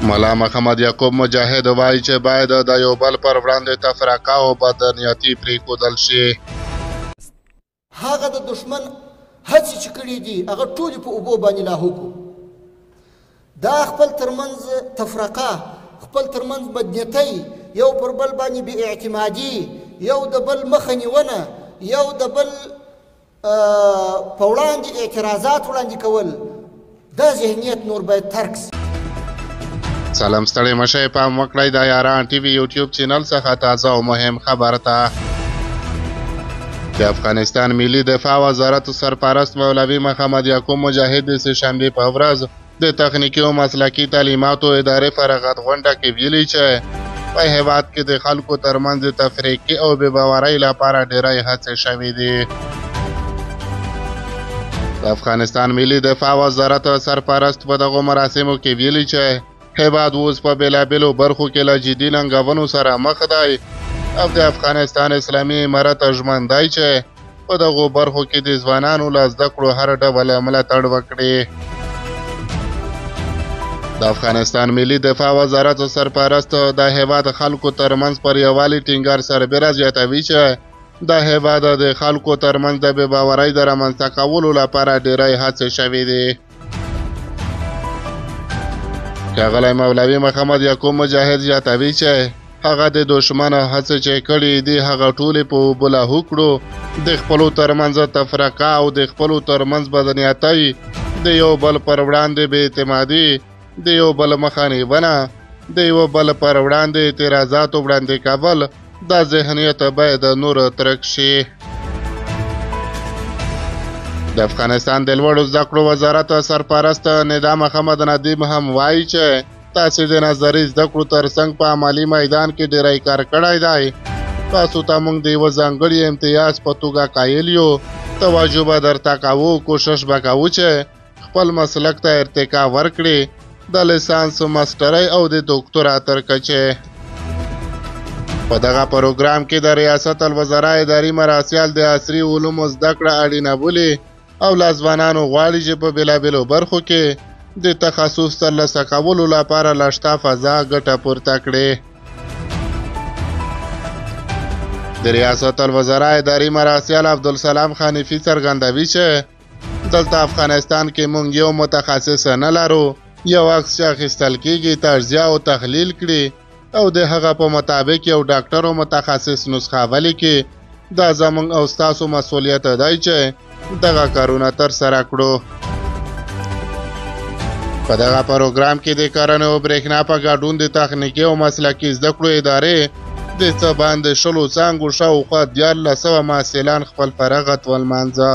ملا محمد یعقوب مجاهد وایي چې باید د یو بل پر وړاندې تفرقه او بدنیتي پرېښودل شي. هغه د دشمن هڅې چې کړي دي هغه ټولې په اوبو باندې لاهو کړو. دا خپل ترمنځ تفرقه، خپل ترمنځ بدنیتۍ، یو پر بل باندې بې اعتمادي، یو د بل مخه نیونه، یو د بل په وړاندې اعتراضات وړاندې کول، دا ذهنیت نور باید ترک شي. سلام ستړي مشئ، پام وکړئ د یاران ټي وي یوټیوب چینل څخه تازه او مهم خبر ته. د افغانستان ملي دفاع وزارت سرپرست مولوي محمد یعقوب مجاهد د سهشنبې په ورځ د تخنیکي او مسلکي تعلیماتو ادارې فراغت غونډه کې ویلي چې په هېواد کې د خلکو ترمنځ د تفریقې او بې باورۍ لپاره ډېرې هڅې شوې دي. د افغانستان ملي دفاع وزارت سرپرست په دغو مراسمو کې ویلي چې هېواد اوس په بېلابېلو برخو کې له جدي ننګونو سره مخ دی او د افغانستان اسلامي امارت ژمن دی چې په دغو برخو کې د ځوانانو له زده کړو هر ډول ملاتړ وکړي. د افغانستان ملي دفاع وزارت سرپرست د هېواد خلکو ترمنځ پر یووالي ټینګار سربېره زیاتوي چې د هېواد د خلکو ترمنځ د بې باورۍ د رامنځته کولو لپاره ډېرې هڅې شوې دي. ښاغلی مولوي محمد یعقوب مجاهد زیاتوي چې هغه د دشمن هڅې چې کړي دي هغه ټولې په اوبو لاهو کړو. د خپلو ترمنځ تفرقه او د خپلو ترمنځ بدنیتۍ، د یو بل پر وړاندې بې اعتمادي، د یو بل مخه نیونه، د یو بل پر وړاندې اعتراضاتو وړاندې کول، دا ذهنیت باید نور ترک شي. د افغانستان د لوړو زده کړو وزارت سرپرست ندا محمد ندیم هم وایي چې تاسې د نظري زده کړو ترڅنګ په عملي میدان کې ډېری کار کړی دی. تاسو ته موږ د یوه ځانګړي امتیاز په توګه قایل یو. توجه به درته کوو، کوشش به کوو چې خپل مسلک ته ارتقا ورکړي، د لیسانس، ماسټرۍ او د دوکتورا تر کچې. په دغه پروګرام کې د ریاست الوزرا اداري مراسیل د عصري علومو زده کړه اړینه بولي او له ځوانانو غواړي چې په بېلابېلو برخو کې د تخصص ترلاسه کولو لپاره له شته فضا ګټه پورته کړي. د ریاست الوزرا اداري مراسیل عبدالسلام خانفي څرګندوي چې دلته افغانستان کې موږ یو متخصص نه لرو. یو عکس چې اخیستل کېږي تجزیه او تحلیل کړي او د هغه په مطابق یو ډاکټر او متخصص نسخه ولیکي. دا زموږ او ستاسو مسؤلیت دی چې دغه کارونه ترسره کړو. په دغه پروګرام کې د کرنې او برېښنا په ګډون د تخنیکي او مسلکي زده کړو ادارې د څه باندې 20 څانګو شاوخوا 1400 محصلان خپل فراغت ولمانځه.